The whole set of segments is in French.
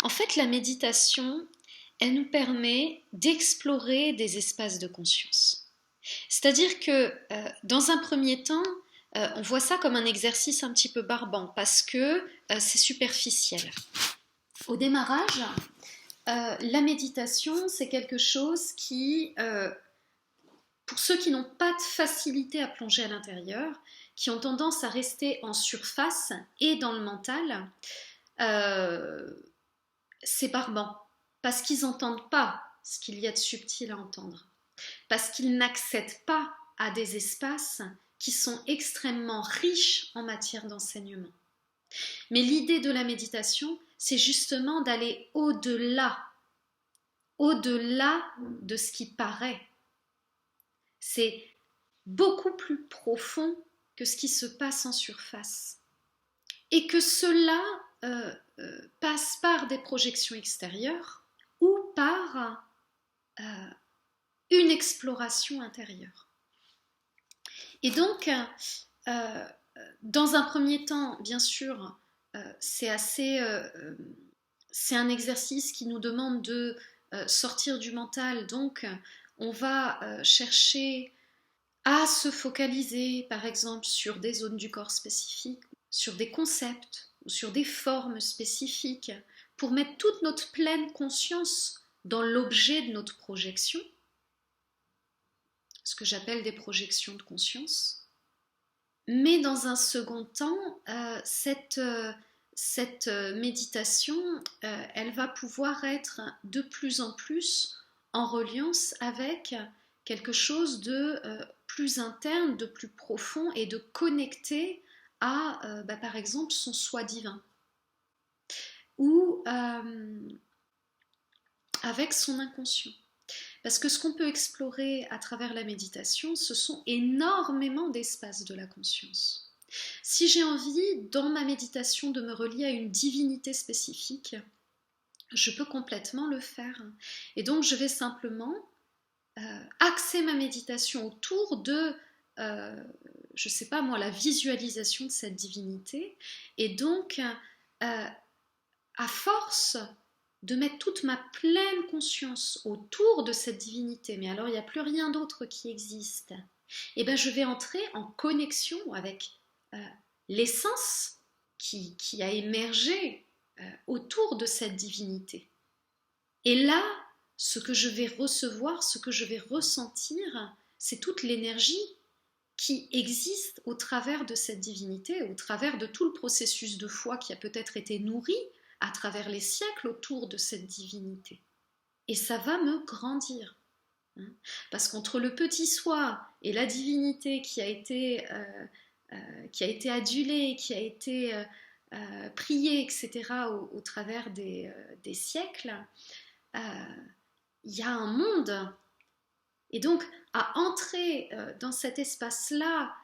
En fait, la méditation, elle nous permet d'explorer des espaces de conscience. C'est-à-dire que dans un premier temps, on voit ça comme un exercice un petit peu barbant parce que c'est superficiel. Au démarrage, la méditation, c'est quelque chose qui, pour ceux qui n'ont pas de facilité à plonger à l'intérieur, qui ont tendance à rester en surface et dans le mental, euh, c'est barbant, parce qu'ils n'entendent pas ce qu'il y a de subtil à entendre, parce qu'ils n'accèdent pas à des espaces qui sont extrêmement riches en matière d'enseignement. Mais l'idée de la méditation, c'est justement d'aller au-delà de ce qui paraît. C'est beaucoup plus profond que ce qui se passe en surface. Et que cela passe par des projections extérieures ou par une exploration intérieure. Et donc, dans un premier temps, bien sûr, c'est un exercice qui nous demande de sortir du mental, donc on va chercher à se focaliser, par exemple, sur des zones du corps spécifiques, sur des concepts ou sur des formes spécifiques, pour mettre toute notre pleine conscience dans l'objet de notre projection, ce que j'appelle des projections de conscience. Mais dans un second temps, cette méditation, elle va pouvoir être de plus en plus en reliance avec quelque chose de plus interne, de plus profond et de connecté à, par exemple, son soi divin ou avec son inconscient. Parce que ce qu'on peut explorer à travers la méditation, ce sont énormément d'espaces de la conscience. Si j'ai envie, dans ma méditation, de me relier à une divinité spécifique, je peux complètement le faire. Et donc, je vais simplement axer ma méditation autour de, je ne sais pas moi, la visualisation de cette divinité. Et donc, à force de mettre toute ma pleine conscience autour de cette divinité, mais alors il n'y a plus rien d'autre qui existe, et bien je vais entrer en connexion avec l'essence qui a émergé autour de cette divinité. Et là, ce que je vais recevoir, ce que je vais ressentir, c'est toute l'énergie qui existe au travers de cette divinité, au travers de tout le processus de foi qui a peut-être été nourri à travers les siècles autour de cette divinité. Et ça va me grandir. Parce qu'entre le petit soi et la divinité qui a été adulée, qui a été priée, etc., au travers des siècles, il y a un monde. Et donc, à entrer dans cet espace-là,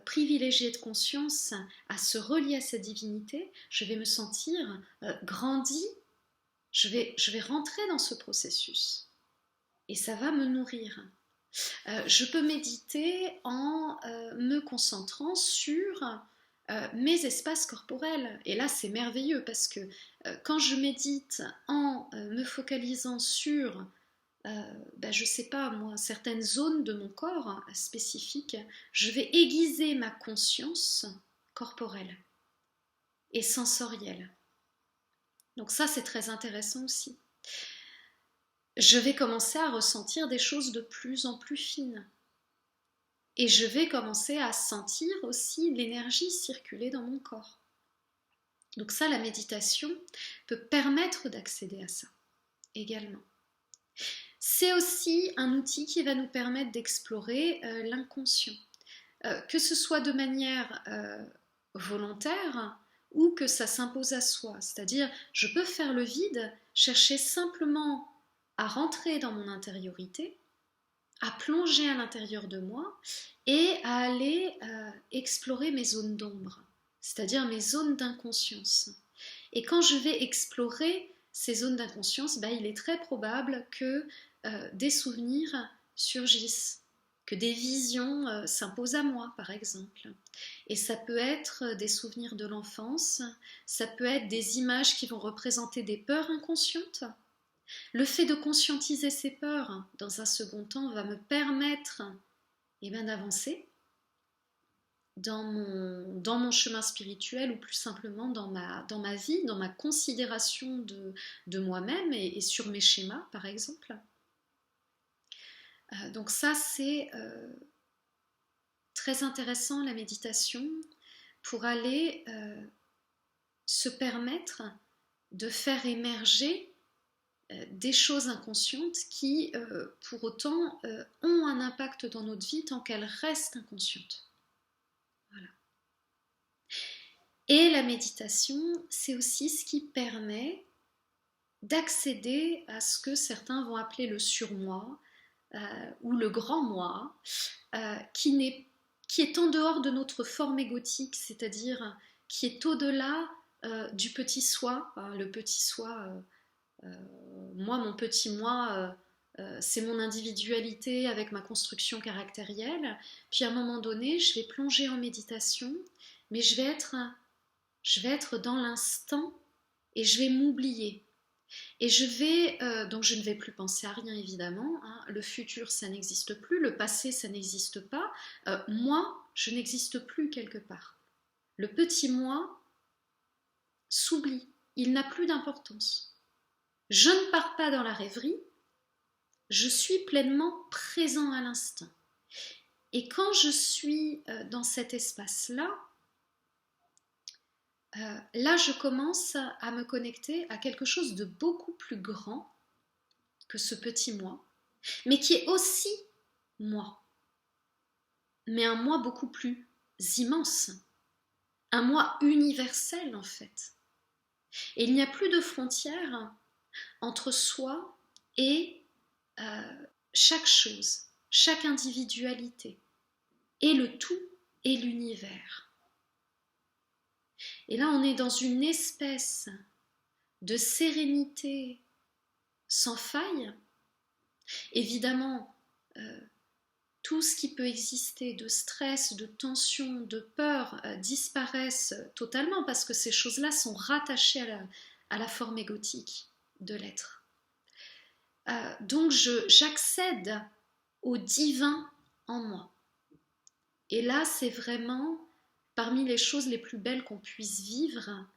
privilégié de conscience, à se relier à cette divinité, je vais me sentir grandi, je vais rentrer dans ce processus et ça va me nourrir. Je peux méditer en me concentrant sur mes espaces corporels. Et là, c'est merveilleux parce que quand je médite en me focalisant sur je sais pas moi, certaines zones de mon corps spécifiques, je vais aiguiser ma conscience corporelle et sensorielle. Donc ça, c'est très intéressant aussi. Je vais commencer à ressentir des choses de plus en plus fines. Et je vais commencer à sentir aussi l'énergie circuler dans mon corps. Donc ça, la méditation peut permettre d'accéder à ça également. C'est aussi un outil qui va nous permettre d'explorer l'inconscient, que ce soit de manière volontaire ou que ça s'impose à soi. C'est-à-dire, je peux faire le vide, chercher simplement à rentrer dans mon intériorité, à plonger à l'intérieur de moi et à aller explorer mes zones d'ombre, c'est-à-dire mes zones d'inconscience. Et quand je vais explorer ces zones d'inconscience, il est très probable que des souvenirs surgissent, que des visions s'imposent à moi, par exemple. Et ça peut être des souvenirs de l'enfance, ça peut être des images qui vont représenter des peurs inconscientes. Le fait de conscientiser ces peurs, dans un second temps, va me permettre d'avancer dans mon chemin spirituel, ou plus simplement dans ma vie, dans ma considération de moi-même et sur mes schémas, par exemple. Donc ça, c'est très intéressant, la méditation, pour aller se permettre de faire émerger des choses inconscientes qui, pour autant, ont un impact dans notre vie tant qu'elles restent inconscientes. Voilà. Et la méditation, c'est aussi ce qui permet d'accéder à ce que certains vont appeler le surmoi ou le grand moi, qui est en dehors de notre forme égotique, c'est-à-dire qui est au-delà du petit soi. Le petit soi, moi, mon petit moi, c'est mon individualité avec ma construction caractérielle. Puis à un moment donné, je vais plonger en méditation, mais je vais être dans l'instant et je vais m'oublier. Et donc je ne vais plus penser à rien évidemment, hein. Le futur ça n'existe plus, le passé ça n'existe pas, moi je n'existe plus quelque part. Le petit moi s'oublie, il n'a plus d'importance. Je ne pars pas dans la rêverie, je suis pleinement présent à l'instant. Et quand je suis dans cet espace-là, là je commence à me connecter à quelque chose de beaucoup plus grand que ce petit moi, mais qui est aussi moi, mais un moi beaucoup plus immense, un moi universel en fait. Et il n'y a plus de frontières entre soi et chaque chose, chaque individualité, et le tout et l'univers. Et là on est dans une espèce de sérénité sans faille. Évidemment, tout ce qui peut exister de stress, de tension, de peur disparaissent totalement parce que ces choses-là sont rattachées à la forme égotique de l'être. Donc j'accède au divin en moi. Et là, c'est vraiment parmi les choses les plus belles qu'on puisse vivre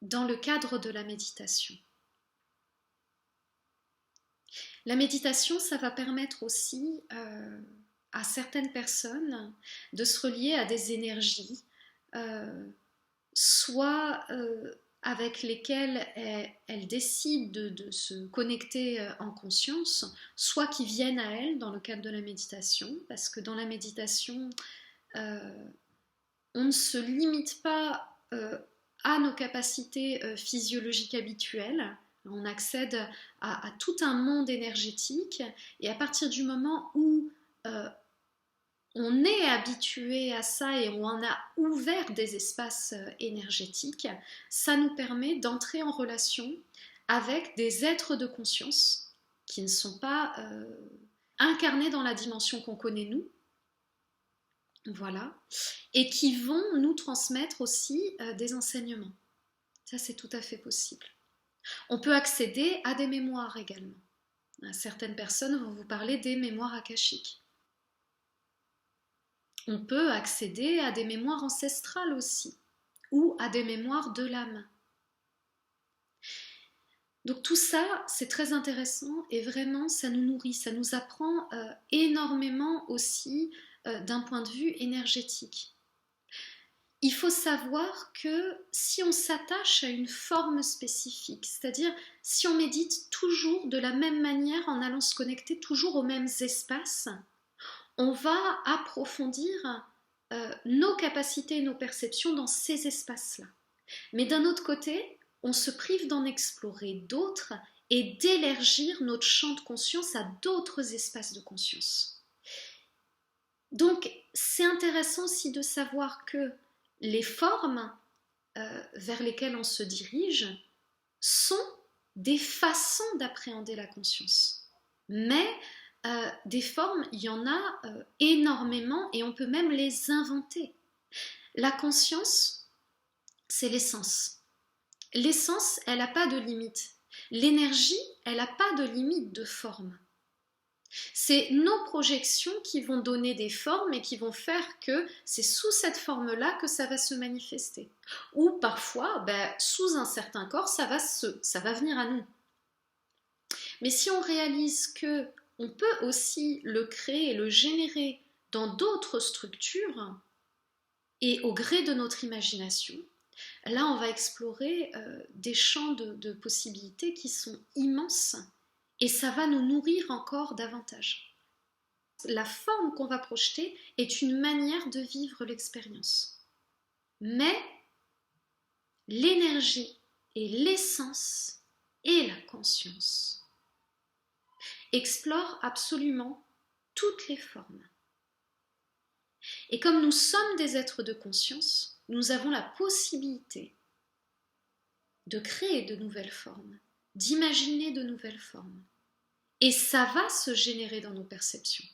dans le cadre de la méditation. La méditation, ça va permettre aussi à certaines personnes de se relier à des énergies, soit avec lesquelles elles décident de se connecter en conscience, soit qui viennent à elles dans le cadre de la méditation, parce que dans la méditation, on ne se limite pas à nos capacités physiologiques habituelles. On accède à tout un monde énergétique et à partir du moment où on est habitué à ça et on a ouvert des espaces énergétiques, ça nous permet d'entrer en relation avec des êtres de conscience qui ne sont pas incarnés dans la dimension qu'on connaît nous, voilà, et qui vont nous transmettre aussi des enseignements. Ça, c'est tout à fait possible. On peut accéder à des mémoires également. Certaines personnes vont vous parler des mémoires akashiques. On peut accéder à des mémoires ancestrales aussi, ou à des mémoires de l'âme. Donc tout ça, c'est très intéressant et vraiment, ça nous nourrit, ça nous apprend énormément aussi d'un point de vue énergétique. Il faut savoir que si on s'attache à une forme spécifique, c'est-à-dire si on médite toujours de la même manière en allant se connecter toujours aux mêmes espaces, on va approfondir nos capacités et nos perceptions dans ces espaces-là. Mais d'un autre côté, on se prive d'en explorer d'autres et d'élargir notre champ de conscience à d'autres espaces de conscience. Donc, c'est intéressant aussi de savoir que les formes vers lesquelles on se dirige sont des façons d'appréhender la conscience. Mais des formes, il y en a énormément et on peut même les inventer. La conscience, c'est l'essence. L'essence, elle n'a pas de limite. L'énergie, elle n'a pas de limite de forme. C'est nos projections qui vont donner des formes et qui vont faire que c'est sous cette forme-là que ça va se manifester. Ou parfois, sous un certain corps, ça va venir à nous. Mais si on réalise que on peut aussi le créer et le générer dans d'autres structures et au gré de notre imagination, là on va explorer des champs de possibilités qui sont immenses et ça va nous nourrir encore davantage. La forme qu'on va projeter est une manière de vivre l'expérience. Mais l'énergie et l'essence et la conscience explorent absolument toutes les formes. Et comme nous sommes des êtres de conscience, nous avons la possibilité de créer de nouvelles formes, d'imaginer de nouvelles formes. Et ça va se générer dans nos perceptions.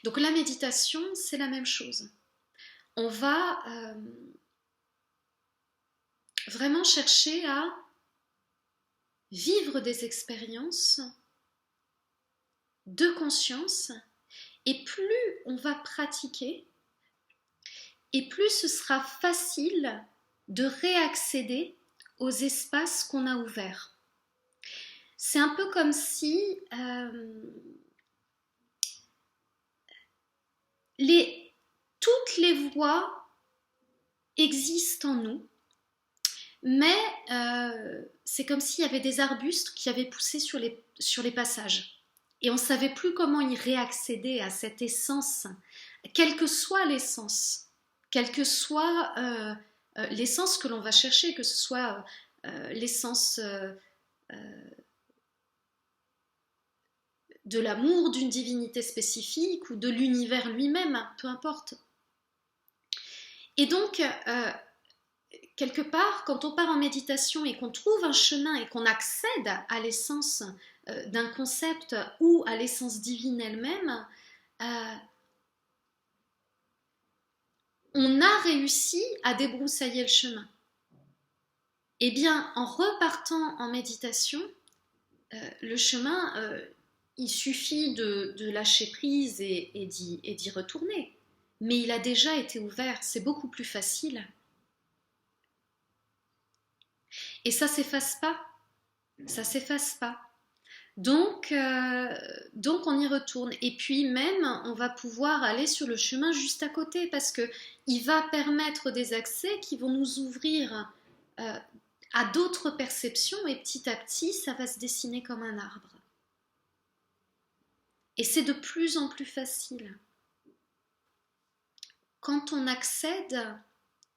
Donc la méditation, c'est la même chose. On va vraiment chercher à vivre des expériences de conscience et plus on va pratiquer et plus ce sera facile de réaccéder aux espaces qu'on a ouverts. C'est un peu comme si toutes les voies existent en nous, mais c'est comme s'il y avait des arbustes qui avaient poussé sur les passages. Et on ne savait plus comment y réaccéder à cette essence, quelle que soit l'essence, quelle que soit l'essence que l'on va chercher, que ce soit l'essence de l'amour d'une divinité spécifique ou de l'univers lui-même, peu importe. Et donc, quelque part, quand on part en méditation et qu'on trouve un chemin et qu'on accède à l'essence d'un concept ou à l'essence divine elle-même, on a réussi à débroussailler le chemin. Eh bien, en repartant en méditation, le chemin, il suffit de lâcher prise et d'y retourner. Mais il a déjà été ouvert, c'est beaucoup plus facile. Et ça s'efface pas. Ça s'efface pas. Donc on y retourne. Et puis même, on va pouvoir aller sur le chemin juste à côté parce qu'il va permettre des accès qui vont nous ouvrir à d'autres perceptions et petit à petit, ça va se dessiner comme un arbre. Et c'est de plus en plus facile. Quand on accède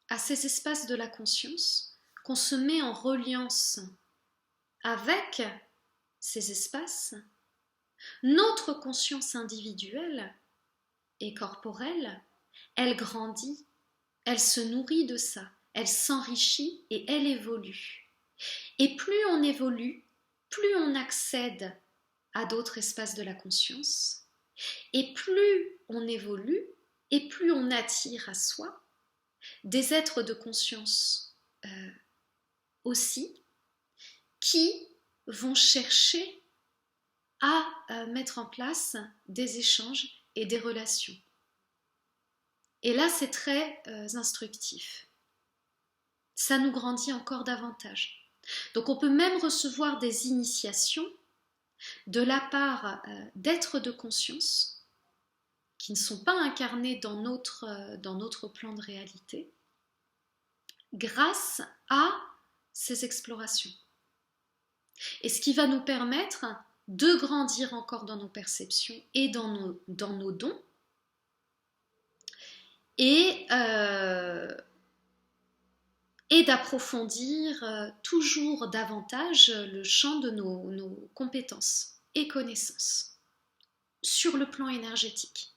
à ces espaces de la conscience, qu'on se met en reliance avec ces espaces, notre conscience individuelle et corporelle, elle grandit, elle se nourrit de ça, elle s'enrichit et elle évolue. Et plus on évolue, plus on accède à d'autres espaces de la conscience, et plus on évolue, et plus on attire à soi des êtres de conscience aussi, qui vont chercher à mettre en place des échanges et des relations. Et là, c'est très instructif. Ça nous grandit encore davantage. Donc on peut même recevoir des initiations de la part d'êtres de conscience qui ne sont pas incarnés dans notre plan de réalité grâce à ces explorations. Et ce qui va nous permettre de grandir encore dans nos perceptions et dans nos dons et d'approfondir toujours davantage le champ de nos compétences et connaissances sur le plan énergétique.